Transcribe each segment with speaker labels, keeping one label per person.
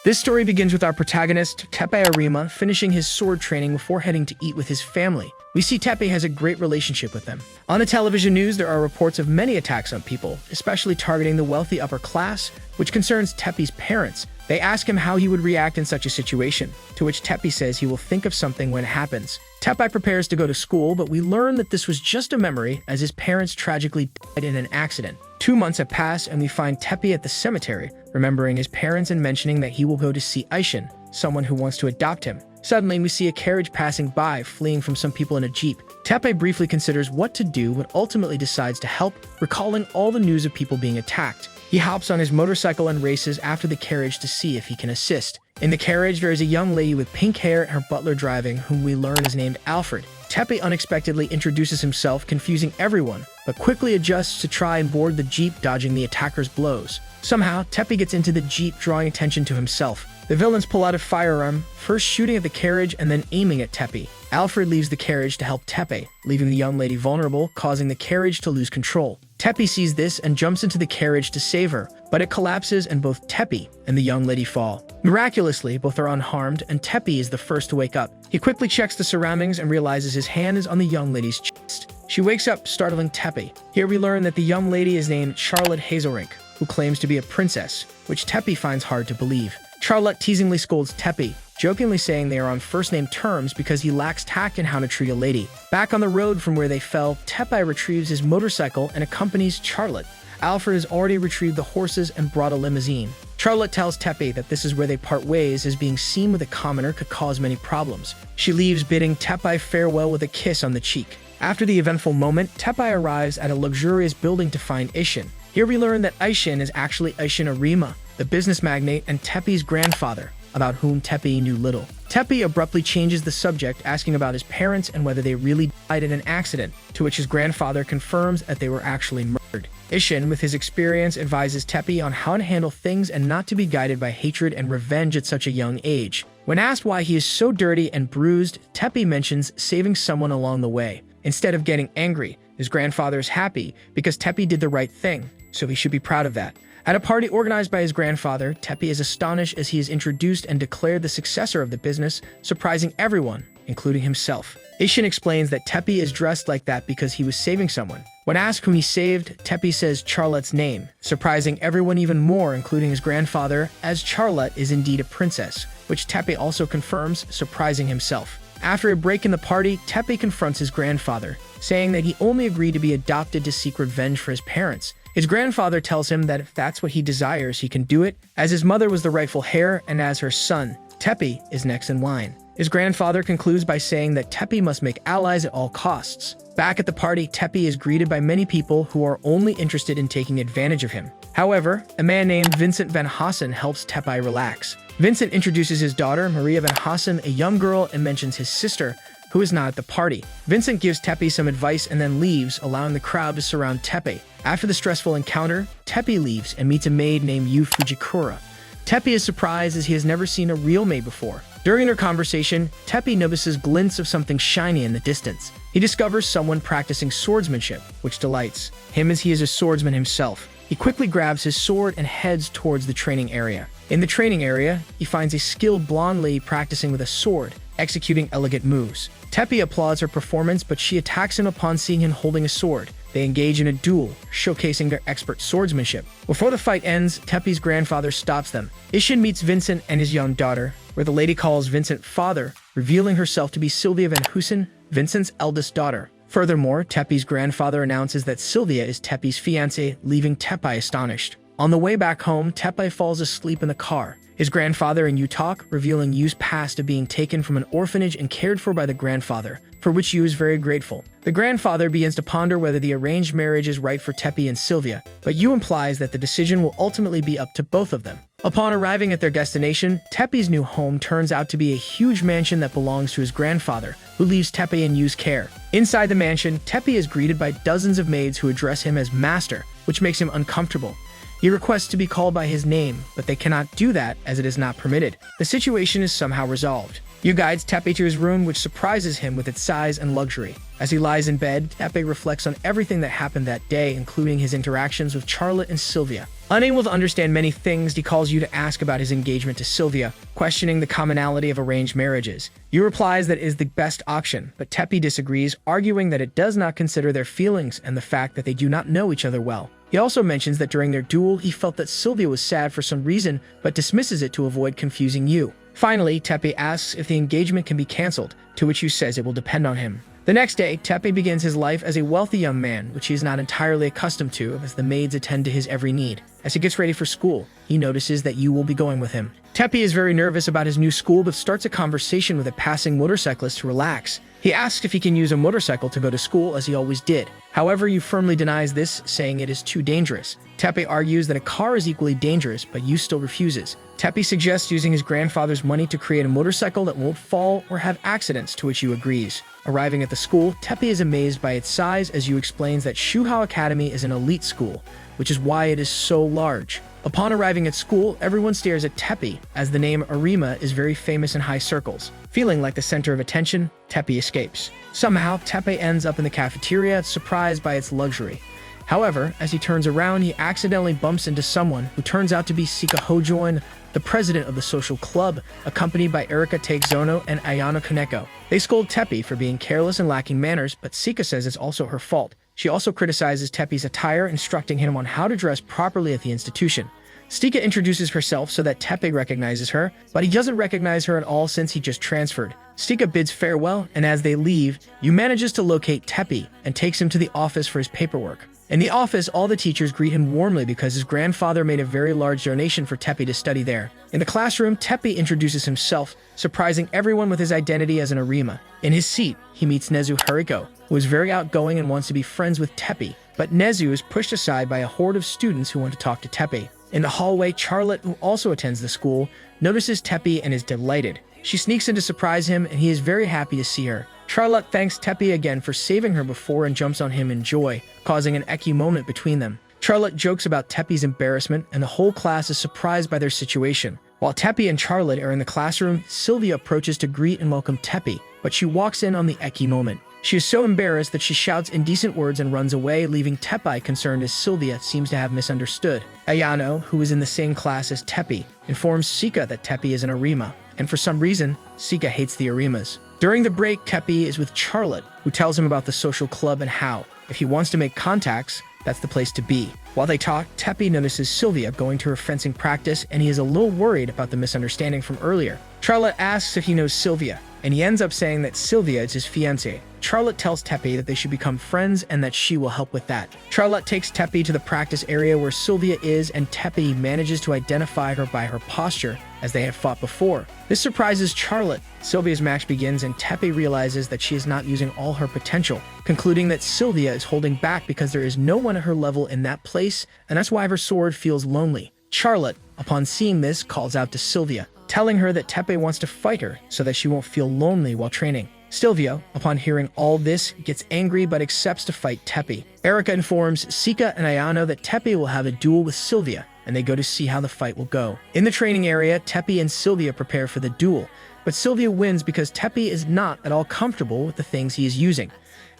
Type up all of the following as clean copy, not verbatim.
Speaker 1: This story begins with our protagonist, Tepe Arima, finishing his sword training before heading to eat with his family. We see Tepe has a great relationship with them. On the television news, there are reports of many attacks on people, especially targeting the wealthy upper class, which concerns Tepe's parents. They ask him how he would react in such a situation, to which Tepe says he will think of something when it happens. Tepe prepares to go to school, but we learn that this was just a memory as his parents tragically died in an accident. 2 months have passed and we find Tepe at the cemetery, remembering his parents and mentioning that he will go to see Aishin, someone who wants to adopt him. Suddenly, we see a carriage passing by, fleeing from some people in a jeep. Tepe briefly considers what to do, but ultimately decides to help, recalling all the news of people being attacked. He hops on his motorcycle and races after the carriage to see if he can assist. In the carriage, there is a young lady with pink hair and her butler driving, whom we learn is named Alfred. Tepe unexpectedly introduces himself, confusing everyone, but quickly adjusts to try and board the jeep, dodging the attacker's blows. Somehow, Tepe gets into the jeep, drawing attention to himself. The villains pull out a firearm, first shooting at the carriage and then aiming at Tepe. Alfred leaves the carriage to help Tepe, leaving the young lady vulnerable, causing the carriage to lose control. Tepe sees this and jumps into the carriage to save her, but it collapses and both Tepe and the young lady fall. Miraculously, both are unharmed and Tepe is the first to wake up. He quickly checks the surroundings and realizes his hand is on the young lady's chest. She wakes up, startling Tepe. Here we learn that the young lady is named Charlotte Hazelrink, who claims to be a princess, which Tepe finds hard to believe. Charlotte teasingly scolds Tepe, jokingly saying they are on first-name terms because he lacks tact in how to treat a lady. Back on the road from where they fell, Tepe retrieves his motorcycle and accompanies Charlotte. Alfred has already retrieved the horses and brought a limousine. Charlotte tells Tepe that this is where they part ways, as being seen with a commoner could cause many problems. She leaves, bidding Tepe farewell with a kiss on the cheek. After the eventful moment, Tepe arrives at a luxurious building to find Aishin. Here we learn that Aishin is actually Aishin Arima, the business magnate and Tepe's grandfather, about whom Tepe knew little. Tepe abruptly changes the subject, asking about his parents and whether they really died in an accident, to which his grandfather confirms that they were actually murdered. Aishin, with his experience, advises Tepe on how to handle things and not to be guided by hatred and revenge at such a young age. When asked why he is so dirty and bruised, Tepe mentions saving someone along the way. Instead of getting angry, his grandfather is happy because Tepe did the right thing, so he should be proud of that. At a party organized by his grandfather, Tepe is astonished as he is introduced and declared the successor of the business, surprising everyone, including himself. Aishin explains that Tepe is dressed like that because he was saving someone. When asked whom he saved, Tepe says Charlotte's name, surprising everyone even more, including his grandfather, as Charlotte is indeed a princess, which Tepe also confirms, surprising himself. After a break in the party, Tepe confronts his grandfather, saying that he only agreed to be adopted to seek revenge for his parents. His grandfather tells him that if that's what he desires, he can do it, as his mother was the rightful heir and as her son, Tepe, is next in line. His grandfather concludes by saying that Tepe must make allies at all costs. Back at the party, Tepe is greeted by many people who are only interested in taking advantage of him. However, a man named Vincent Van Hassen helps Tepe relax. Vincent introduces his daughter, Maria Van Hassen, a young girl, and mentions his sister, who is not at the party. Vincent gives Tepe some advice and then leaves, allowing the crowd to surround Tepe. After the stressful encounter, Tepe leaves and meets a maid named Yu Fujikura. Tepe is surprised as he has never seen a real maid before. During their conversation, Tepe notices glints of something shiny in the distance. He discovers someone practicing swordsmanship, which delights him as he is a swordsman himself. He quickly grabs his sword and heads towards the training area. In the training area, he finds a skilled blonde lady practicing with a sword, executing elegant moves. Tepe applauds her performance, but she attacks him upon seeing him holding a sword. They engage in a duel, showcasing their expert swordsmanship. Before the fight ends, Tepe's grandfather stops them. Aishin meets Vincent and his young daughter, where the lady calls Vincent father, revealing herself to be Sylvia Van Hoosen, Vincent's eldest daughter. Furthermore, Tepe's grandfather announces that Sylvia is Tepe's fiancée, leaving Tepe astonished. On the way back home, Tepe falls asleep in the car. His grandfather and Yu talk, revealing Yu's past of being taken from an orphanage and cared for by the grandfather, for which Yu is very grateful. The grandfather begins to ponder whether the arranged marriage is right for Tepe and Sylvia, but Yu implies that the decision will ultimately be up to both of them. Upon arriving at their destination, Tepe's new home turns out to be a huge mansion that belongs to his grandfather, who leaves Tepe in Yu's care. Inside the mansion, Tepe is greeted by dozens of maids who address him as master, which makes him uncomfortable. He requests to be called by his name, but they cannot do that as it is not permitted. The situation is somehow resolved. Yu guides Tepe to his room, which surprises him with its size and luxury. As he lies in bed, Tepe reflects on everything that happened that day, including his interactions with Charlotte and Sylvia. Unable to understand many things, he calls Yu to ask about his engagement to Sylvia, questioning the commonality of arranged marriages. Yu replies that it is the best option, but Tepe disagrees, arguing that it does not consider their feelings and the fact that they do not know each other well. He also mentions that during their duel, he felt that Sylvia was sad for some reason, but dismisses it to avoid confusing Yu. Finally, Tepe asks if the engagement can be cancelled, to which Yu says it will depend on him. The next day, Tepe begins his life as a wealthy young man, which he is not entirely accustomed to, as the maids attend to his every need. As he gets ready for school, he notices that Yu will be going with him. Tepe is very nervous about his new school, but starts a conversation with a passing motorcyclist to relax. He asks if he can use a motorcycle to go to school, as he always did. However, Yu firmly denies this, saying it is too dangerous. Tepe argues that a car is equally dangerous, but Yu still refuses. Tepe suggests using his grandfather's money to create a motorcycle that won't fall or have accidents, to which Yu agrees. Arriving at the school, Tepe is amazed by its size, as Yu explains that Shuhao Academy is an elite school, which is why it is so large. Upon arriving at school, everyone stares at Tepe, as the name Arima is very famous in high circles. Feeling like the center of attention, Tepe escapes. Somehow, Tepe ends up in the cafeteria, surprised by its luxury. However, as he turns around, he accidentally bumps into someone who turns out to be Sika Hojoin, the president of the social club, accompanied by Erika Takezono and Ayano Kaneko. They scold Tepe for being careless and lacking manners, but Sika says it's also her fault. She also criticizes Tepe's attire, instructing him on how to dress properly at the institution. Stika introduces herself so that Tepe recognizes her, but he doesn't recognize her at all since he just transferred. Stika bids farewell, and as they leave, Yu manages to locate Tepe and takes him to the office for his paperwork. In the office, all the teachers greet him warmly because his grandfather made a very large donation for Tepe to study there. In the classroom, Tepe introduces himself, surprising everyone with his identity as an Arima. In his seat, he meets Nezu Hariko, who is very outgoing and wants to be friends with Tepe, but Nezu is pushed aside by a horde of students who want to talk to Tepe. In the hallway, Charlotte, who also attends the school, notices Tepe and is delighted. She sneaks in to surprise him, and he is very happy to see her. Charlotte thanks Tepe again for saving her before and jumps on him in joy, causing an ecchi moment between them. Charlotte jokes about Tepe's embarrassment, and the whole class is surprised by their situation. While Tepe and Charlotte are in the classroom, Sylvia approaches to greet and welcome Tepe, but she walks in on the ecchi moment. She is so embarrassed that she shouts indecent words and runs away, leaving Tepe concerned as Sylvia seems to have misunderstood. Ayano, who is in the same class as Tepe, informs Sika that Tepe is an Arima, and for some reason, Sika hates the Arimas. During the break, Tepe is with Charlotte, who tells him about the social club and how, if he wants to make contacts, that's the place to be. While they talk, Tepe notices Sylvia going to her fencing practice, and he is a little worried about the misunderstanding from earlier. Charlotte asks if he knows Sylvia, and he ends up saying that Sylvia is his fiancée. Charlotte tells Tepe that they should become friends and that she will help with that. Charlotte takes Tepe to the practice area where Sylvia is, and Tepe manages to identify her by her posture, as they had fought before. This surprises Charlotte. Sylvia's match begins, and Tepe realizes that she is not using all her potential, concluding that Sylvia is holding back because there is no one at her level in that place, and that's why her sword feels lonely. Charlotte, upon seeing this, calls out to Sylvia, telling her that Tepe wants to fight her so that she won't feel lonely while training. Sylvia, upon hearing all this, gets angry but accepts to fight Tepe. Erika informs Sika and Ayano that Tepe will have a duel with Sylvia, and they go to see how the fight will go. In the training area, Tepe and Sylvia prepare for the duel, but Sylvia wins because Tepe is not at all comfortable with the things he is using.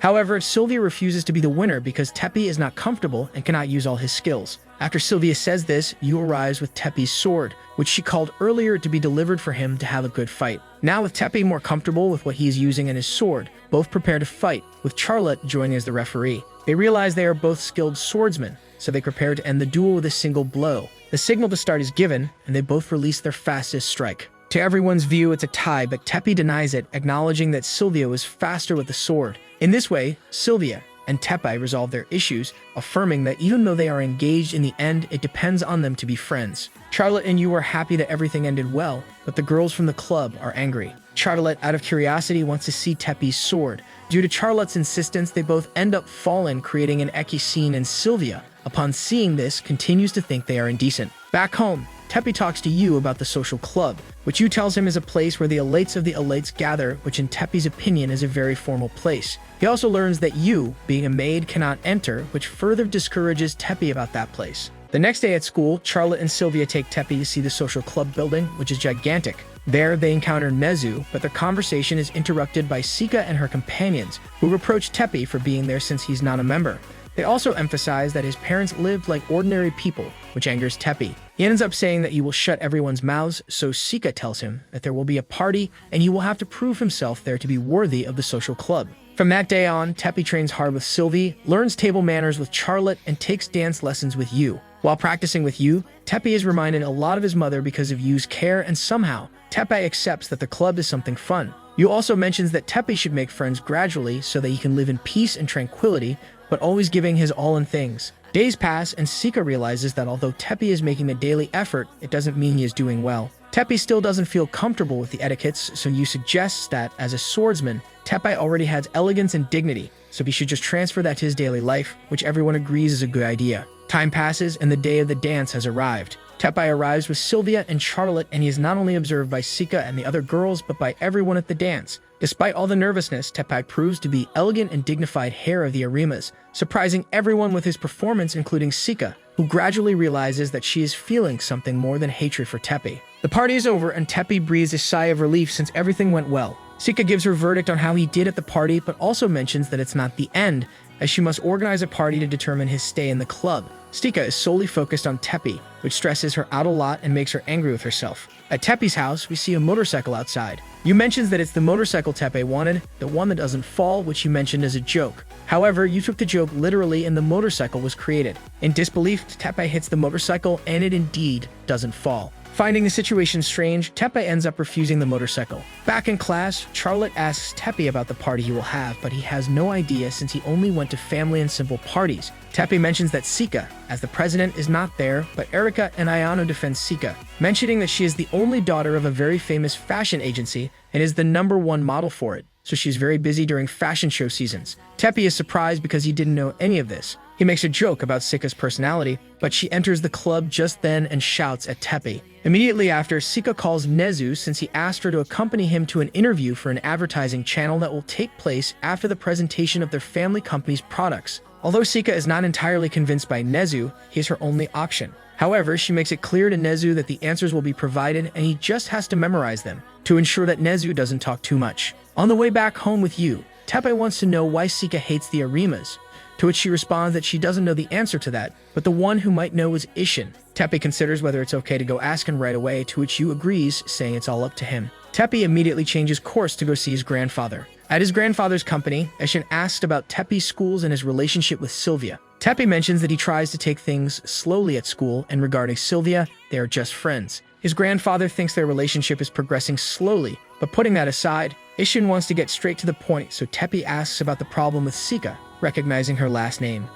Speaker 1: However, Sylvia refuses to be the winner because Tepe is not comfortable and cannot use all his skills. After Sylvia says this, Yu arrives with Tepe's sword, which she called earlier to be delivered for him to have a good fight. Now with Tepe more comfortable with what he is using and his sword, both prepare to fight, with Charlotte joining as the referee. They realize they are both skilled swordsmen, so they prepare to end the duel with a single blow. The signal to start is given, and they both release their fastest strike. To everyone's view, it's a tie, but Tepe denies it, acknowledging that Sylvia was faster with the sword. In this way, Sylvia and Tepe resolve their issues, affirming that even though they are engaged in the end, it depends on them to be friends. Charlotte and Yu are happy that everything ended well, but the girls from the club are angry. Charlotte, out of curiosity, wants to see Tepe's sword. Due to Charlotte's insistence, they both end up falling, creating an ecchi scene, and Sylvia, upon seeing this, continues to think they are indecent. Back home, Tepe talks to Yu about the social club, which Yu tells him is a place where the elites of the elites gather, which in Tepe's opinion is a very formal place. He also learns that Yu, being a maid, cannot enter, which further discourages Tepe about that place. The next day at school, Charlotte and Sylvia take Tepe to see the social club building, which is gigantic. There, they encounter Nezu, but their conversation is interrupted by Sika and her companions, who reproach Tepe for being there since he's not a member. They also emphasize that his parents lived like ordinary people, which angers Tepe. He ends up saying that he will shut everyone's mouths, so Sika tells him that there will be a party and he will have to prove himself there to be worthy of the social club. From that day on, Tepe trains hard with Sylvie, learns table manners with Charlotte, and takes dance lessons with Yu. While practicing with Yu, Tepe is reminded a lot of his mother because of Yu's care, and somehow, Tepe accepts that the club is something fun. Yu also mentions that Tepe should make friends gradually so that he can live in peace and tranquility, but always giving his all in things. Days pass, and Sika realizes that although Tepe is making a daily effort, it doesn't mean he is doing well. Tepe still doesn't feel comfortable with the etiquettes, so Yu suggests that, as a swordsman, Tepe already has elegance and dignity, so he should just transfer that to his daily life, which everyone agrees is a good idea. Time passes, and the day of the dance has arrived. Tepe arrives with Sylvia and Charlotte, and he is not only observed by Sika and the other girls, but by everyone at the dance. Despite all the nervousness, Tepe proves to be elegant and dignified heir of the Arimas, surprising everyone with his performance, including Sika, who gradually realizes that she is feeling something more than hatred for Tepe. The party is over, and Tepe breathes a sigh of relief since everything went well. Sika gives her verdict on how he did at the party, but also mentions that it's not the end, as she must organize a party to determine his stay in the club. Sika is solely focused on Tepe, which stresses her out a lot and makes her angry with herself. At Tepe's house, we see a motorcycle outside. Yu mentions that it's the motorcycle Tepe wanted, the one that doesn't fall, which he mentioned as a joke. However, Yu took the joke literally and the motorcycle was created. In disbelief, Tepe hits the motorcycle and it indeed doesn't fall. Finding the situation strange, Tepe ends up refusing the motorcycle. Back in class, Charlotte asks Tepe about the party he will have, but he has no idea since he only went to family and simple parties. Tepe mentions that Sika, as the president, is not there, but Erika and Ayano defend Sika, mentioning that she is the only daughter of a very famous fashion agency and is the #1 model for it, so she's very busy during fashion show seasons. Tepe is surprised because he didn't know any of this. He makes a joke about Sika's personality, but she enters the club just then and shouts at Tepe. Immediately after, Sika calls Nezu since he asked her to accompany him to an interview for an advertising channel that will take place after the presentation of their family company's products. Although Sika is not entirely convinced by Nezu, he is her only option. However, she makes it clear to Nezu that the answers will be provided and he just has to memorize them to ensure that Nezu doesn't talk too much. On the way back home with Yu, Tepe wants to know why Sika hates the Arimas, to which she responds that she doesn't know the answer to that, but the one who might know is Isshin. Tepe considers whether it's okay to go ask him right away, to which Yu agrees, saying it's all up to him. Tepe immediately changes course to go see his grandfather. At his grandfather's company, Isshin asks about Tepe's schools and his relationship with Sylvia. Tepe mentions that he tries to take things slowly at school, and regarding Sylvia, they are just friends. His grandfather thinks their relationship is progressing slowly, but putting that aside, Isshin wants to get straight to the point, so Tepe asks about the problem with Sika, recognizing her last name.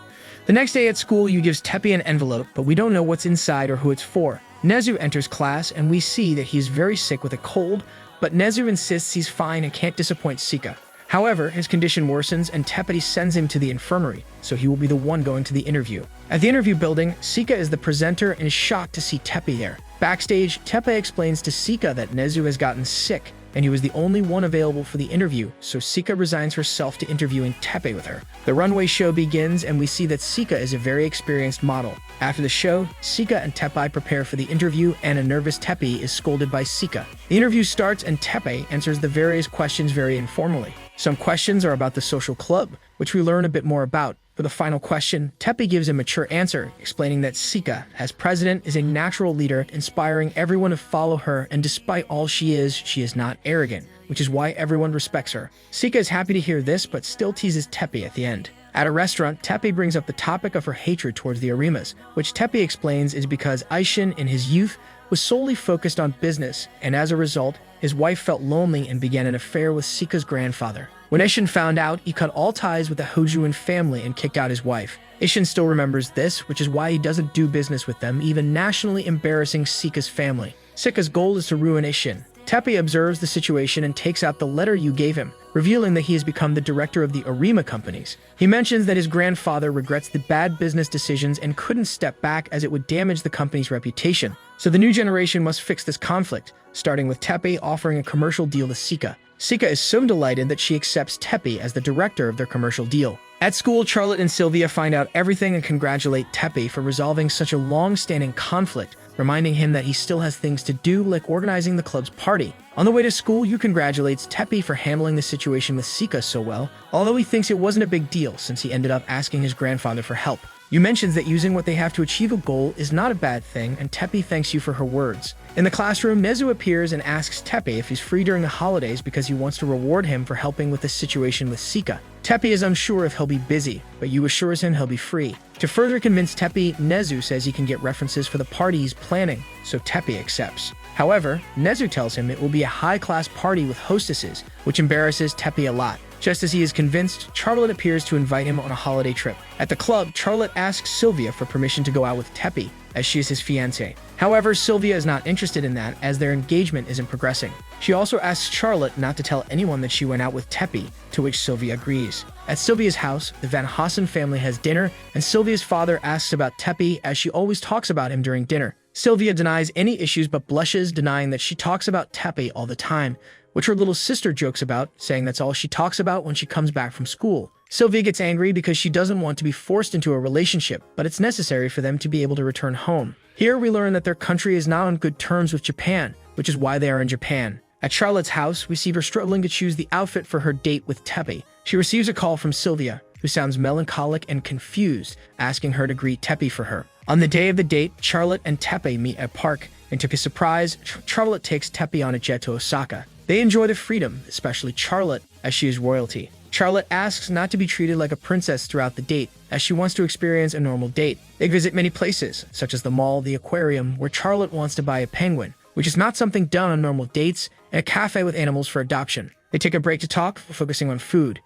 Speaker 1: The next day at school, Yu gives Tepe an envelope, but we don't know what's inside or who it's for. Nezu enters class, and we see that he's very sick with a cold, but Nezu insists he's fine and can't disappoint Sika. However, his condition worsens and Tepe sends him to the infirmary, so he will be the one going to the interview. At the interview building, Sika is the presenter and is shocked to see Tepe there. Backstage, Tepe explains to Sika that Nezu has gotten sick, and he was the only one available for the interview, so Sika resigns herself to interviewing Tepe with her. The runway show begins, and we see that Sika is a very experienced model. After the show, Sika and Tepe prepare for the interview, and a nervous Tepe is scolded by Sika. The interview starts, and Tepe answers the various questions very informally. Some questions are about the social club, which we learn a bit more about. For the final question, Tepe gives a mature answer, explaining that Sika, as president, is a natural leader, inspiring everyone to follow her, and despite all she is not arrogant, which is why everyone respects her. Sika is happy to hear this, but still teases Tepe at the end. At a restaurant, Tepe brings up the topic of her hatred towards the Arimas, which Tepe explains is because Isshin, in his youth, was solely focused on business, and as a result, his wife felt lonely and began an affair with Sika's grandfather. When Isshin found out, he cut all ties with the Hojuan family and kicked out his wife. Isshin still remembers this, which is why he doesn't do business with them, even nationally embarrassing Sika's family. Sika's goal is to ruin Isshin. Tepe observes the situation and takes out the letter Yu gave him, revealing that he has become the director of the Arima companies. He mentions that his grandfather regrets the bad business decisions and couldn't step back as it would damage the company's reputation. So the new generation must fix this conflict, starting with Tepe offering a commercial deal to Sika. Sika is so delighted that she accepts Tepe as the director of their commercial deal. At school, Charlotte and Sylvia find out everything and congratulate Tepe for resolving such a long-standing conflict, reminding him that he still has things to do, like organizing the club's party. On the way to school, Yu congratulates Tepe for handling the situation with Sika so well, although he thinks it wasn't a big deal since he ended up asking his grandfather for help. Yu mentions that using what they have to achieve a goal is not a bad thing, and Tepe thanks Yu for her words. In the classroom, Nezu appears and asks Tepe if he's free during the holidays because he wants to reward him for helping with the situation with Sika. Tepe is unsure if he'll be busy, but Yu assures him he'll be free. To further convince Tepe, Nezu says he can get references for the party he's planning, so Tepe accepts. However, Nezu tells him it will be a high-class party with hostesses, which embarrasses Tepe a lot. Just as he is convinced, Charlotte appears to invite him on a holiday trip. At the club, Charlotte asks Sylvia for permission to go out with Tepe, as she is his fiancée. However, Sylvia is not interested in that, as their engagement isn't progressing. She also asks Charlotte not to tell anyone that she went out with Tepe, to which Sylvia agrees. At Sylvia's house, the Van Hossen family has dinner, and Sylvia's father asks about Tepe, as she always talks about him during dinner. Sylvia denies any issues but blushes, denying that she talks about Tepe all the time, which her little sister jokes about, saying that's all she talks about when she comes back from school. Sylvia gets angry because she doesn't want to be forced into a relationship, but it's necessary for them to be able to return home. Here we learn that their country is not on good terms with Japan, which is why they are in Japan. At Charlotte's house, we see her struggling to choose the outfit for her date with Tepe. She receives a call from Sylvia, who sounds melancholic and confused, asking her to greet Tepe for her. On the day of the date, Charlotte and Tepe meet at a park, and to his surprise, Charlotte takes Tepe on a jet to Osaka. They enjoy the freedom, especially Charlotte, as she is royalty. Charlotte asks not to be treated like a princess throughout the date, as she wants to experience a normal date. They visit many places, such as the mall, the aquarium, where Charlotte wants to buy a penguin, which is not something done on normal dates, and a cafe with animals for adoption. They take a break to talk, focusing on food.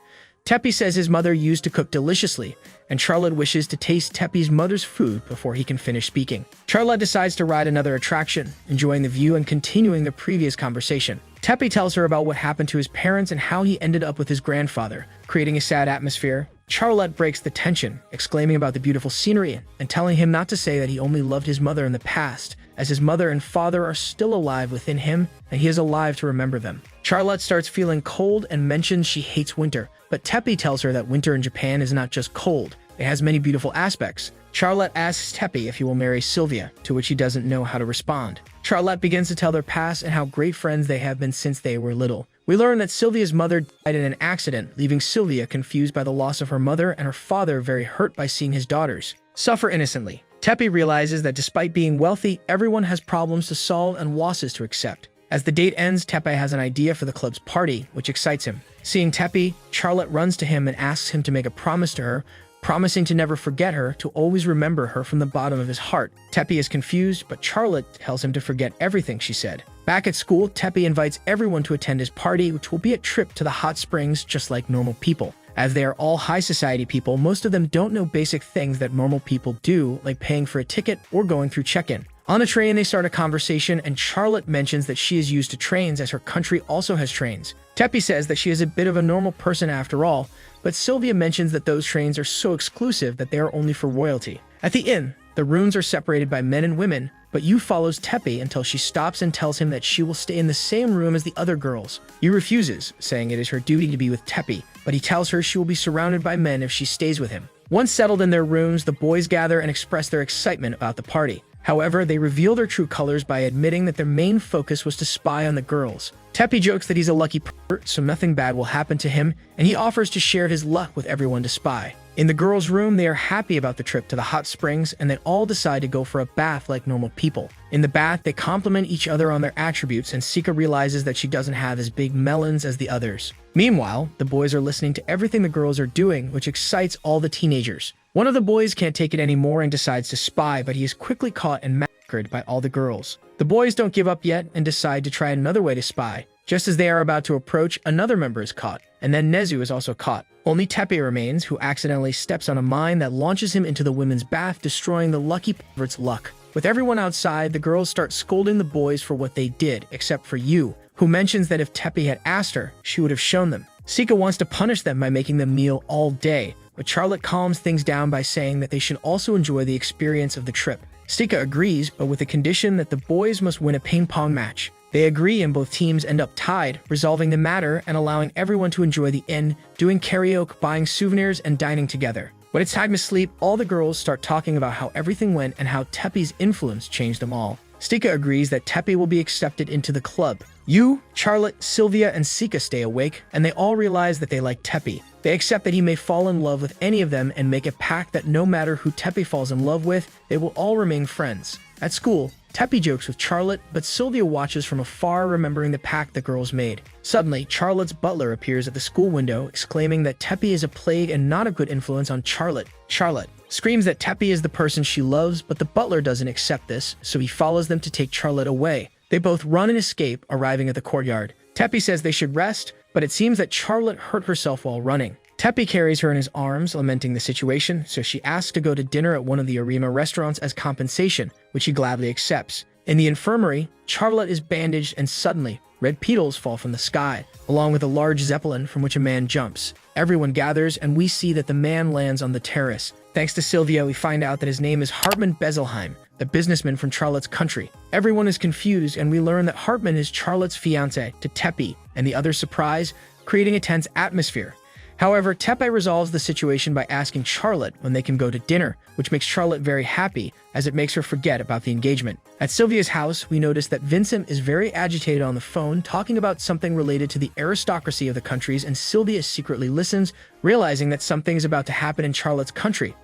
Speaker 1: Tepe says his mother used to cook deliciously, and Charlotte wishes to taste Tepe's mother's food before he can finish speaking. Charlotte decides to ride another attraction, enjoying the view and continuing the previous conversation. Tepe tells her about what happened to his parents and how he ended up with his grandfather, creating a sad atmosphere. Charlotte breaks the tension, exclaiming about the beautiful scenery and telling him not to say that he only loved his mother in the past, as his mother and father are still alive within him and he is alive to remember them. Charlotte starts feeling cold and mentions she hates winter, but Tepe tells her that winter in Japan is not just cold, it has many beautiful aspects. Charlotte asks Tepe if he will marry Sylvia, to which he doesn't know how to respond. Charlotte begins to tell their past and how great friends they have been since they were little. We learn that Sylvia's mother died in an accident, leaving Sylvia confused by the loss of her mother and her father very hurt by seeing his daughters suffer innocently. Tepe realizes that despite being wealthy, everyone has problems to solve and losses to accept. As the date ends, Tepe has an idea for the club's party, which excites him. Seeing Tepe, Charlotte runs to him and asks him to make a promise to her, promising to never forget her, to always remember her from the bottom of his heart. Tepe is confused, but Charlotte tells him to forget everything she said. Back at school, Tepe invites everyone to attend his party, which will be a trip to the hot springs just like normal people. As they are all high society people, most of them don't know basic things that normal people do, like paying for a ticket or going through check-in. On a train, they start a conversation, and Charlotte mentions that she is used to trains as her country also has trains. Tepe says that she is a bit of a normal person after all, but Sylvia mentions that those trains are so exclusive that they are only for royalty. At the inn, the rooms are separated by men and women, but Yu follows Tepe until she stops and tells him that she will stay in the same room as the other girls. Yu refuses, saying it is her duty to be with Tepe, but he tells her she will be surrounded by men if she stays with him. Once settled in their rooms, the boys gather and express their excitement about the party. However, they reveal their true colors by admitting that their main focus was to spy on the girls. Tepe jokes that he's a lucky pervert, so nothing bad will happen to him, and he offers to share his luck with everyone to spy. In the girls' room, they are happy about the trip to the hot springs, and they all decide to go for a bath like normal people. In the bath, they compliment each other on their attributes, and Sika realizes that she doesn't have as big melons as the others. Meanwhile, the boys are listening to everything the girls are doing, which excites all the teenagers. One of the boys can't take it anymore and decides to spy, but he is quickly caught and massacred by all the girls. The boys don't give up yet and decide to try another way to spy. Just as they are about to approach, another member is caught, and then Nezu is also caught. Only Tepe remains, who accidentally steps on a mine that launches him into the women's bath, destroying the lucky pervert's luck. With everyone outside, the girls start scolding the boys for what they did, except for Yu, who mentions that if Tepe had asked her, she would have shown them. Sika wants to punish them by making them kneel all day, but Charlotte calms things down by saying that they should also enjoy the experience of the trip. Sika agrees, but with the condition that the boys must win a ping pong match. They agree and both teams end up tied, resolving the matter and allowing everyone to enjoy the inn, doing karaoke, buying souvenirs, and dining together. When it's time to sleep, all the girls start talking about how everything went and how Tepe's influence changed them all. Stika agrees that Tepe will be accepted into the club. Yu, Charlotte, Sylvia, and Sika stay awake, and they all realize that they like Tepe. They accept that he may fall in love with any of them and make a pact that no matter who Tepe falls in love with, they will all remain friends. At school, Tepe jokes with Charlotte, but Sylvia watches from afar, remembering the pact the girls made. Suddenly, Charlotte's butler appears at the school window, exclaiming that Tepe is a plague and not a good influence on Charlotte. Charlotte screams that Tepe is the person she loves, but the butler doesn't accept this, so he follows them to take Charlotte away. They both run and escape, arriving at the courtyard. Tepe says they should rest, but it seems that Charlotte hurt herself while running. Tepe carries her in his arms, lamenting the situation, so she asks to go to dinner at one of the Arima restaurants as compensation, which he gladly accepts. In the infirmary, Charlotte is bandaged and suddenly, red petals fall from the sky, along with a large zeppelin from which a man jumps. Everyone gathers, and we see that the man lands on the terrace. Thanks to Sylvia, we find out that his name is Hartman Bezelheim, the businessman from Charlotte's country. Everyone is confused, and we learn that Hartman is Charlotte's fiancé to Tepe, and the others surprise, creating a tense atmosphere. However, Tepe resolves the situation by asking Charlotte when they can go to dinner, which makes Charlotte very happy, as it makes her forget about the engagement. At Sylvia's house, we notice that Vincent is very agitated on the phone, talking about something related to the aristocracy of the countries, and Sylvia secretly listens, realizing that something is about to happen in Charlotte's country.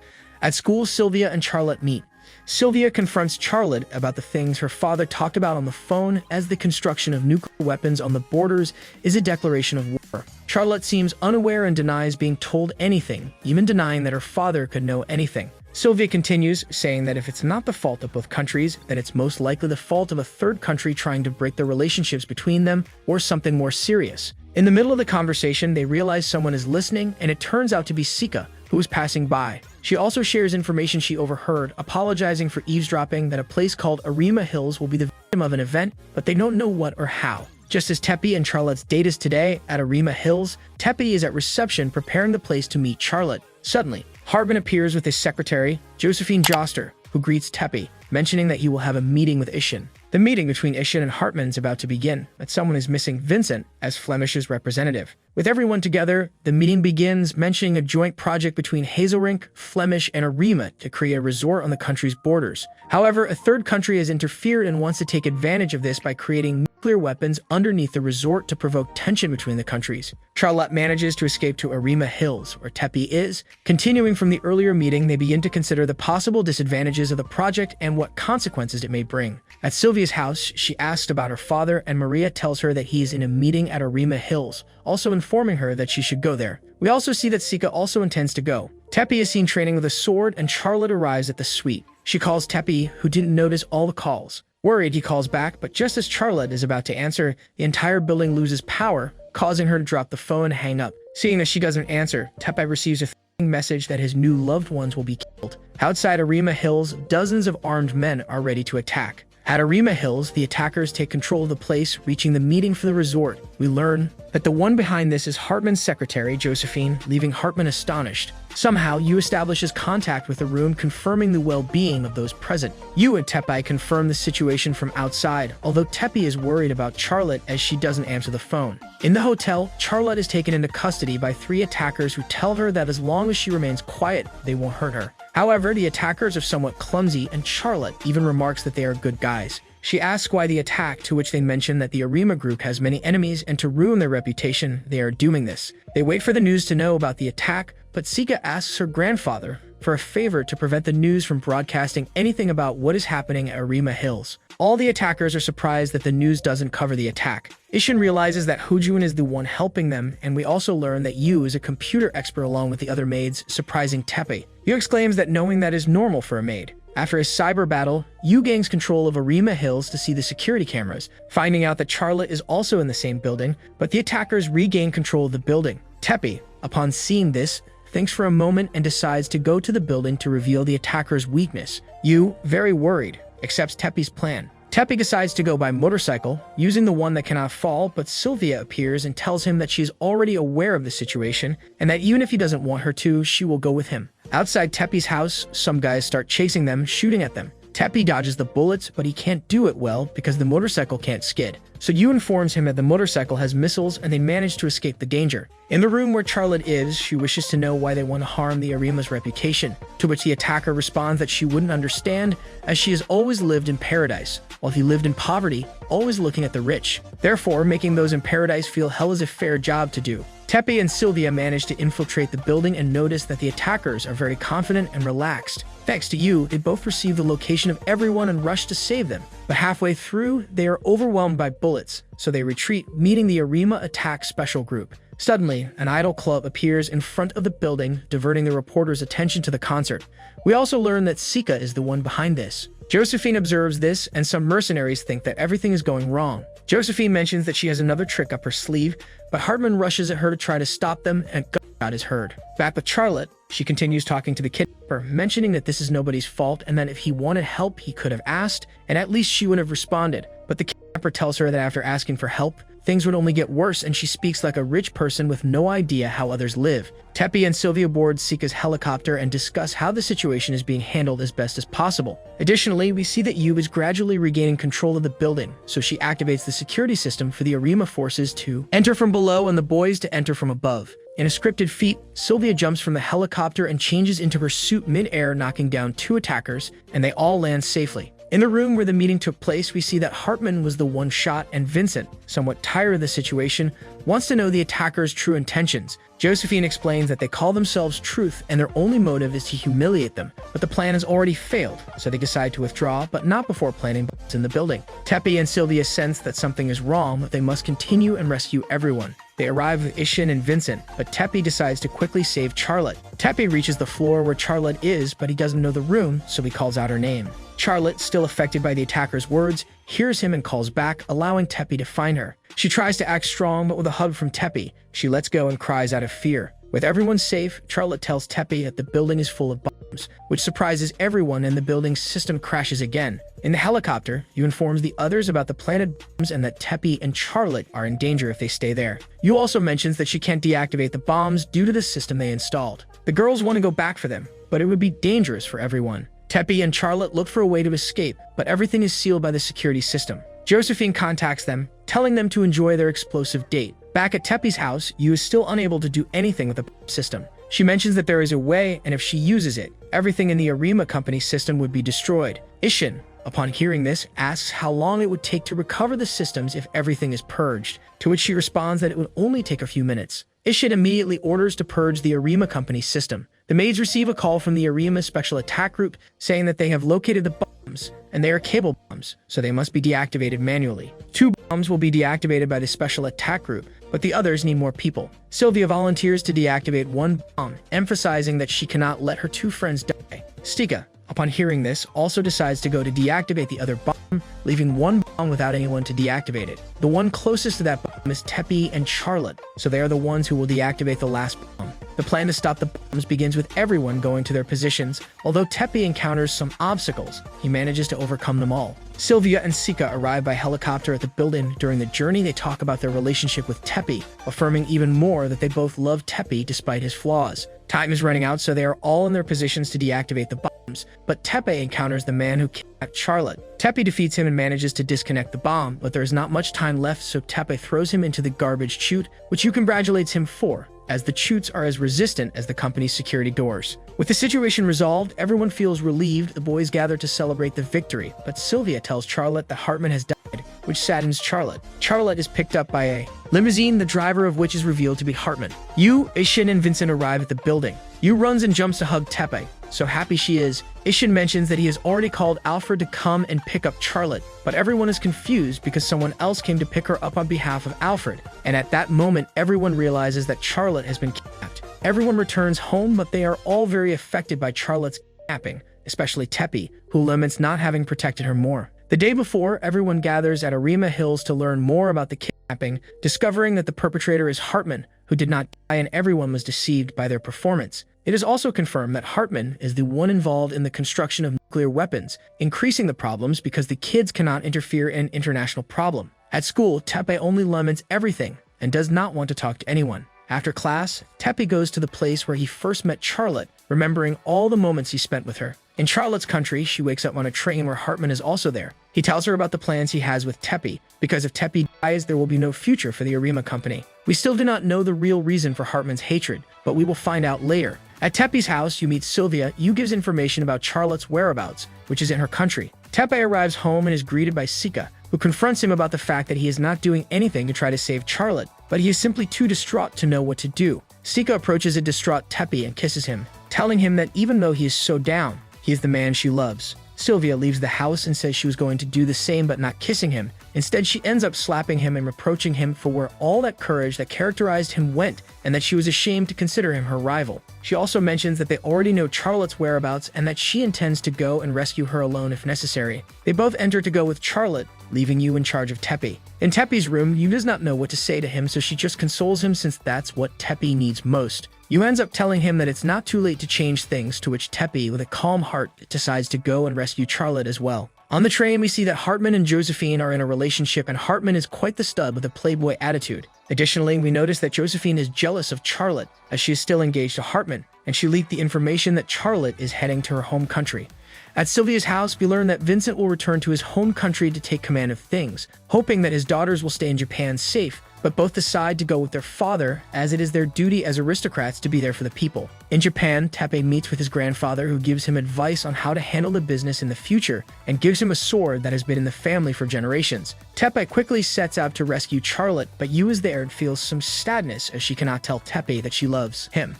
Speaker 1: At school, Sylvia and Charlotte meet. Sylvia confronts Charlotte about the things her father talked about on the phone, as the construction of nuclear weapons on the borders is a declaration of war. Charlotte seems unaware and denies being told anything, even denying that her father could know anything. Sylvia continues, saying that if it's not the fault of both countries, then it's most likely the fault of a third country trying to break the relationships between them, or something more serious. In the middle of the conversation, they realize someone is listening, and it turns out to be Sika, who was passing by. She also shares information she overheard, apologizing for eavesdropping that a place called ARA Hills will be the victim of an event, but they don't know what or how. Just as Tepe and Charlotte's date is today at ARA Hills, Tepe is at reception preparing the place to meet Charlotte. Suddenly, Hartman appears with his secretary, Josephine Joster, who greets Tepe, mentioning that he will have a meeting with Ishin. The meeting between Ishin and Hartman is about to begin, but someone is missing Vincent as Flemish's representative. With everyone together, the meeting begins, mentioning a joint project between Hazelrink, Flemish, and Arima to create a resort on the country's borders. However, a third country has interfered and wants to take advantage of this by creating nuclear weapons underneath the resort to provoke tension between the countries. Charlotte manages to escape to ARA Hills, where Tepe is. Continuing from the earlier meeting, they begin to consider the possible disadvantages of the project and what consequences it may bring. At Sylvia's house, she asks about her father, and Maria tells her that he is in a meeting at ARA Hills, also informing her that she should go there. We also see that Sika also intends to go. Tepe is seen training with a sword, and Charlotte arrives at the suite. She calls Tepe, who didn't notice all the calls. Worried, he calls back, but just as Charlotte is about to answer, the entire building loses power, causing her to drop the phone and hang up. Seeing that she doesn't answer, Tepe receives a message that his new loved ones will be killed. Outside ARA Hills, dozens of armed men are ready to attack. At ARA Hills, the attackers take control of the place, reaching the meeting for the resort. We learn that the one behind this is Hartman's secretary, Josephine, leaving Hartman astonished. Somehow, Yu establishes contact with the room, confirming the well-being of those present. Yu and Tepe confirm the situation from outside, although Tepe is worried about Charlotte as she doesn't answer the phone. In the hotel, Charlotte is taken into custody by 3 attackers who tell her that as long as she remains quiet, they won't hurt her. However, the attackers are somewhat clumsy, and Charlotte even remarks that they are good guys. She asks why the attack, to which they mention that the Arima group has many enemies, and to ruin their reputation, they are doing this. They wait for the news to know about the attack, but Sika asks her grandfather for a favor to prevent the news from broadcasting anything about what is happening at ARA Hills. All the attackers are surprised that the news doesn't cover the attack. Ishin realizes that Hojun is the one helping them, and we also learn that Yu is a computer expert along with the other maids, surprising Tepe. Yu exclaims that knowing that is normal for a maid. After a cyber battle, Yu gains control of ARA Hills to see the security cameras, finding out that Charlotte is also in the same building, but the attackers regain control of the building. Tepe, upon seeing this, thinks for a moment and decides to go to the building to reveal the attacker's weakness. Yu, very worried, accepts Tepe's plan. Tepe decides to go by motorcycle, using the one that cannot fall, but Sylvia appears and tells him that she is already aware of the situation, and that even if he doesn't want her to, she will go with him. Outside Tepe's house, some guys start chasing them, shooting at them. Teppy dodges the bullets, but he can't do it well because the motorcycle can't skid. So Yu informs him that the motorcycle has missiles and they manage to escape the danger. In the room where Charlotte is, she wishes to know why they want to harm the Arima's reputation, to which the attacker responds that she wouldn't understand, as she has always lived in paradise, while he lived in poverty, always looking at the rich. Therefore, making those in paradise feel hell is a fair job to do. Teppy and Sylvia manage to infiltrate the building and notice that the attackers are very confident and relaxed. Thanks to Yu, they both receive the location of everyone and rush to save them. But halfway through, they are overwhelmed by bullets, so they retreat, meeting the Arima attack special group. Suddenly, an idol club appears in front of the building, diverting the reporter's attention to the concert. We also learn that Sika is the one behind this. Josephine observes this, and some mercenaries think that everything is going wrong. Josephine mentions that she has another trick up her sleeve, but Hartman rushes at her to try to stop them, and a gunshot is heard. Back with Charlotte, she continues talking to the kidnapper, mentioning that this is nobody's fault and that if he wanted help, he could have asked, and at least she would have responded. But the kidnapper tells her that after asking for help, things would only get worse, and she speaks like a rich person with no idea how others live. Teppy and Sylvia board Sika's helicopter and discuss how the situation is being handled as best as possible. Additionally, we see that Yu is gradually regaining control of the building, so she activates the security system for the Arima forces to enter from below and the boys to enter from above. In a scripted feat, Sylvia jumps from the helicopter and changes into her suit mid-air, knocking down 2 attackers, and they all land safely. In the room where the meeting took place, we see that Hartman was the one shot, and Vincent, somewhat tired of the situation, wants to know the attackers' true intentions. Josephine explains that they call themselves Truth and their only motive is to humiliate them, but the plan has already failed, so they decide to withdraw, but not before planting bombs in the building. Teppy and Sylvia sense that something is wrong, but they must continue and rescue everyone. They arrive with Ishin and Vincent, but Teppy decides to quickly save Charlotte. Teppy reaches the floor where Charlotte is, but he doesn't know the room, so he calls out her name. Charlotte, still affected by the attacker's words, hears him and calls back, allowing Teppy to find her. She tries to act strong, but with a hug from Teppy, she lets go and cries out of fear. With everyone safe, Charlotte tells Teppy that the building is full of bombs, which surprises everyone, and the building's system crashes again. In the helicopter, Yu informs the others about the planted bombs and that Teppy and Charlotte are in danger if they stay there. Yu also mentions that she can't deactivate the bombs due to the system they installed. The girls want to go back for them, but it would be dangerous for everyone. Teppy and Charlotte look for a way to escape, but everything is sealed by the security system. Josephine contacts them, telling them to enjoy their explosive date. Back at Teppy's house, Yu is still unable to do anything with the system. She mentions that there is a way, and if she uses it, everything in the Arima company system would be destroyed. Ishin, upon hearing this, asks how long it would take to recover the systems if everything is purged, to which she responds that it would only take a few minutes. Ishin immediately orders to purge the Arima company system. The maids receive a call from the Arima Special Attack Group saying that they have located the bombs, and they are cable bombs, so they must be deactivated manually. 2 bombs will be deactivated by the Special Attack Group, but the others need more people. Sylvia volunteers to deactivate 1 bomb, emphasizing that she cannot let her 2 friends die. Stika, upon hearing this, also decides to go to deactivate the other bomb, leaving 1 bomb without anyone to deactivate it. The one closest to that bomb is Teppy and Charlotte, so they are the ones who will deactivate the last bomb. The plan to stop the bombs begins with everyone going to their positions. Although Teppy encounters some obstacles, he manages to overcome them all. Sylvia and Sika arrive by helicopter at the building. During the journey, they talk about their relationship with Teppy, affirming even more that they both love Teppy despite his flaws. Time is running out, so they are all in their positions to deactivate the bombs, but Teppy encounters the man who kidnapped Charlotte. Teppy defeats him and manages to disconnect the bomb, but there is not much time left, so Teppy throws him into the garbage chute, which Yu congratulates him for, as the chutes are as resistant as the company's security doors. With the situation resolved, everyone feels relieved. The boys gather to celebrate the victory, but Sylvia tells Charlotte that Hartman has died, which saddens Charlotte. Charlotte is picked up by a limousine, the driver of which is revealed to be Hartman. Yu, Ishin, and Vincent arrive at the building. Yu runs and jumps to hug Teppy. So happy she is. Ishin mentions that he has already called Alfred to come and pick up Charlotte, but everyone is confused because someone else came to pick her up on behalf of Alfred. And at that moment, everyone realizes that Charlotte has been kidnapped. Everyone returns home, but they are all very affected by Charlotte's kidnapping, especially Teppy, who laments not having protected her more. The day before, everyone gathers at ARA Hills to learn more about the kidnapping, discovering that the perpetrator is Hartman, who did not die, and everyone was deceived by their performance. It is also confirmed that Hartman is the one involved in the construction of nuclear weapons, increasing the problems because the kids cannot interfere in international problem. At school, Teppy only laments everything and does not want to talk to anyone. After class, Teppy goes to the place where he first met Charlotte, remembering all the moments he spent with her. In Charlotte's country, she wakes up on a train where Hartman is also there. He tells her about the plans he has with Teppy, because if Teppy dies, there will be no future for the Arima company. We still do not know the real reason for Hartman's hatred, but we will find out later. At Teppy's house, you meet Sylvia. You gives information about Charlotte's whereabouts, which is in her country. Teppy arrives home and is greeted by Sika, who confronts him about the fact that he is not doing anything to try to save Charlotte, but he is simply too distraught to know what to do. Sika approaches a distraught Teppy and kisses him, telling him that even though he is so down, he is the man she loves. Sylvia leaves the house and says she was going to do the same but not kissing him. Instead, she ends up slapping him and reproaching him for where all that courage that characterized him went, and that she was ashamed to consider him her rival. She also mentions that they already know Charlotte's whereabouts and that she intends to go and rescue her alone if necessary. They both enter to go with Charlotte, leaving Yu in charge of Teppy. In Teppy's room, Yu does not know what to say to him, so she just consoles him since that's what Teppy needs most. Yu ends up telling him that it's not too late to change things, to which Teppy, with a calm heart, decides to go and rescue Charlotte as well. On the train, we see that Hartman and Josephine are in a relationship, and Hartman is quite the stud with a playboy attitude. Additionally, we notice that Josephine is jealous of Charlotte, as she is still engaged to Hartman, and she leaked the information that Charlotte is heading to her home country. At Sylvia's house, we learn that Vincent will return to his home country to take command of things, hoping that his daughters will stay in Japan safe, but both decide to go with their father, as it is their duty as aristocrats to be there for the people. In Japan, Teppy meets with his grandfather, who gives him advice on how to handle the business in the future, and gives him a sword that has been in the family for generations. Teppy quickly sets out to rescue Charlotte, but Yu is there and feels some sadness as she cannot tell Teppy that she loves him.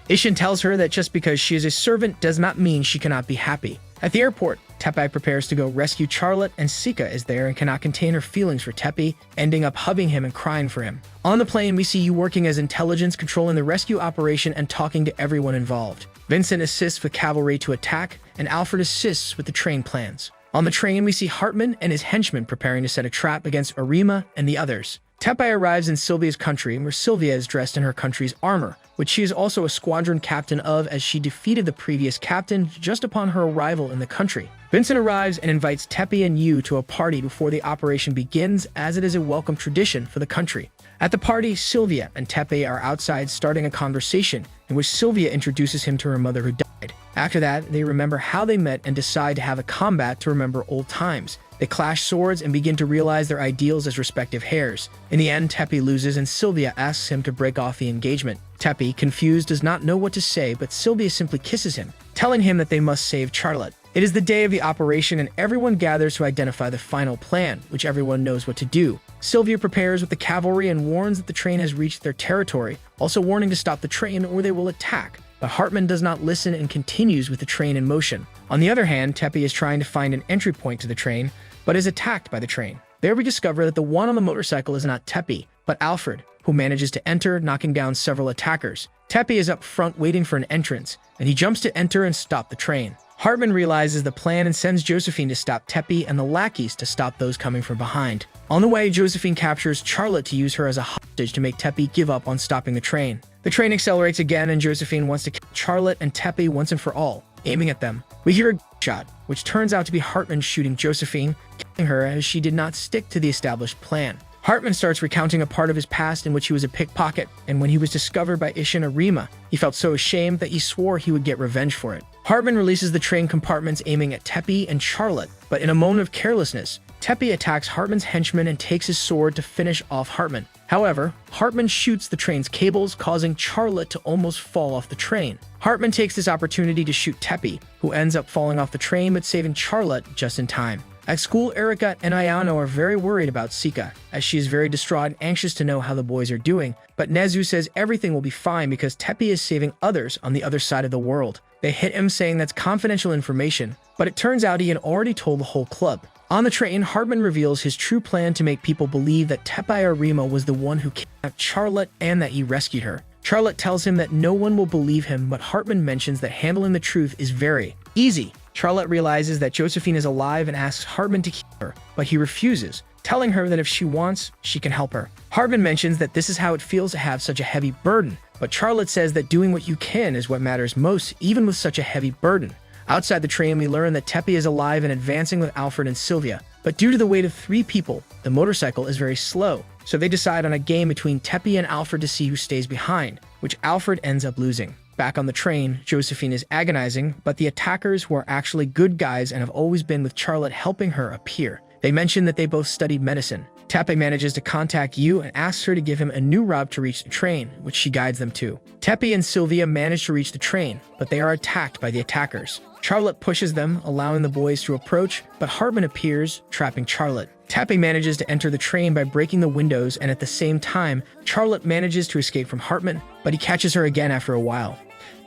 Speaker 1: Ishin tells her that just because she is a servant does not mean she cannot be happy. At the airport, Teppy prepares to go rescue Charlotte, and Sika is there and cannot contain her feelings for Teppy, ending up hugging him and crying for him. On the plane, we see Yu working as intelligence, controlling the rescue operation and talking to everyone involved. Vincent assists with cavalry to attack, and Alfred assists with the train plans. On the train, we see Hartman and his henchmen preparing to set a trap against Arima and the others. Teppy arrives in Sylvia's country, where Sylvia is dressed in her country's armor, which she is also a squadron captain of, as she defeated the previous captain just upon her arrival in the country. Vincent arrives and invites Teppy and Yu to a party before the operation begins, as it is a welcome tradition for the country. At the party, Sylvia and Teppy are outside starting a conversation in which Sylvia introduces him to her mother who died. After that, they remember how they met and decide to have a combat to remember old times. They clash swords and begin to realize their ideals as respective heirs. In the end, Teppy loses and Sylvia asks him to break off the engagement. Teppy, confused, does not know what to say, but Sylvia simply kisses him, telling him that they must save Charlotte. It is the day of the operation and everyone gathers to identify the final plan, which everyone knows what to do. Sylvia prepares with the cavalry and warns that the train has reached their territory, also warning to stop the train or they will attack. But Hartman does not listen and continues with the train in motion. On the other hand, Teppy is trying to find an entry point to the train, but is attacked by the train. There we discover that the one on the motorcycle is not Teppy, but Alfred, who manages to enter, knocking down several attackers. Teppy is up front waiting for an entrance, and he jumps to enter and stop the train. Hartman realizes the plan and sends Josephine to stop Teppy and the lackeys to stop those coming from behind. On the way, Josephine captures Charlotte to use her as a hostage to make Teppy give up on stopping the train. The train accelerates again and Josephine wants to kill Charlotte and Teppy once and for all, aiming at them. We hear a shot, which turns out to be Hartman shooting Josephine, killing her as she did not stick to the established plan. Hartman starts recounting a part of his past in which he was a pickpocket, and when he was discovered by Ishin Arima, he felt so ashamed that he swore he would get revenge for it. Hartman releases the train compartments aiming at Teppy and Charlotte, but in a moment of carelessness, Teppy attacks Hartman's henchman and takes his sword to finish off Hartman. However, Hartman shoots the train's cables, causing Charlotte to almost fall off the train. Hartman takes this opportunity to shoot Teppy, who ends up falling off the train but saving Charlotte just in time. At school, Erika and Ayano are very worried about Sika, as she is very distraught and anxious to know how the boys are doing, but Nezu says everything will be fine because Teppy is saving others on the other side of the world. They hit him saying that's confidential information, but it turns out he had already told the whole club. On the train, Hartman reveals his true plan to make people believe that Teppy Arima was the one who kidnapped Charlotte and that he rescued her. Charlotte tells him that no one will believe him, but Hartman mentions that handling the truth is very easy. Charlotte realizes that Josephine is alive and asks Hartman to kill her, but he refuses, telling her that if she wants, she can help her. Hartman mentions that this is how it feels to have such a heavy burden, but Charlotte says that doing what you can is what matters most, even with such a heavy burden. Outside the train, we learn that Teppy is alive and advancing with Alfred and Sylvia, but due to the weight of 3 people, the motorcycle is very slow, so they decide on a game between Teppy and Alfred to see who stays behind, which Alfred ends up losing. Back on the train, Josephine is agonizing, but the attackers, who are actually good guys and have always been with Charlotte, helping her, appear. They mention that they both studied medicine. Tepe manages to contact Yu and asks her to give him a new route to reach the train, which she guides them to. Tepe and Sylvia manage to reach the train, but they are attacked by the attackers. Charlotte pushes them, allowing the boys to approach, but Hartman appears, trapping Charlotte. Tepe manages to enter the train by breaking the windows, and at the same time, Charlotte manages to escape from Hartman, but he catches her again after a while.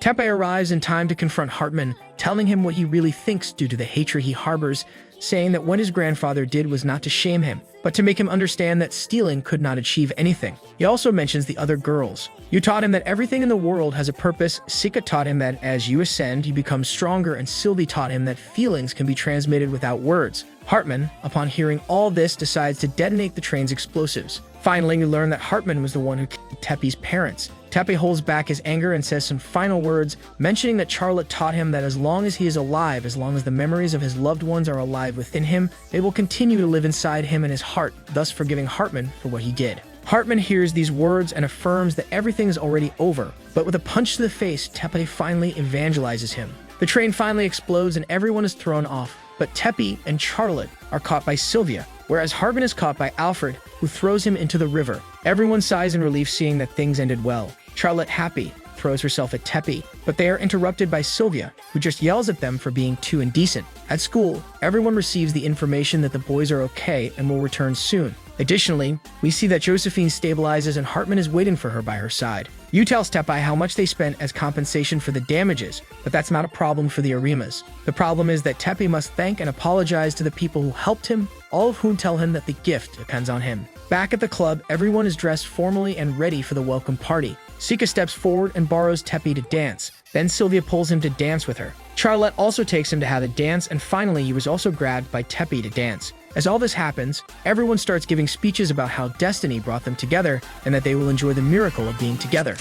Speaker 1: Tepe arrives in time to confront Hartman, telling him what he really thinks due to the hatred he harbors, saying that what his grandfather did was not to shame him, but to make him understand that stealing could not achieve anything. He also mentions the other girls. You taught him that everything in the world has a purpose. Sika taught him that as you ascend, you become stronger, and Sylvie taught him that feelings can be transmitted without words. Hartman, upon hearing all this, decides to detonate the train's explosives. Finally, you learn that Hartman was the one who killed Tepe's parents. Tepe holds back his anger and says some final words, mentioning that Charlotte taught him that as long as he is alive, as long as the memories of his loved ones are alive within him, they will continue to live inside him and his heart, thus forgiving Hartman for what he did. Hartman hears these words and affirms that everything is already over, but with a punch to the face, Tepe finally evangelizes him. The train finally explodes and everyone is thrown off, but Tepe and Charlotte are caught by Sylvia, whereas Hartman is caught by Alfred, who throws him into the river. Everyone sighs in relief seeing that things ended well. Charlotte, happy, throws herself at Tepe, but they are interrupted by Sylvia, who just yells at them for being too indecent. At school, everyone receives the information that the boys are okay and will return soon. Additionally, we see that Josephine stabilizes and Hartman is waiting for her by her side. Yu tells Tepe how much they spent as compensation for the damages, but that's not a problem for the Arimas. The problem is that Tepe must thank and apologize to the people who helped him, all of whom tell him that the gift depends on him. Back at the club, everyone is dressed formally and ready for the welcome party. Sika steps forward and borrows Tepe to dance. Then Sylvia pulls him to dance with her. Charlotte also takes him to have a dance, and finally he was also grabbed by Tepe to dance. As all this happens, everyone starts giving speeches about how destiny brought them together and that they will enjoy the miracle of being together.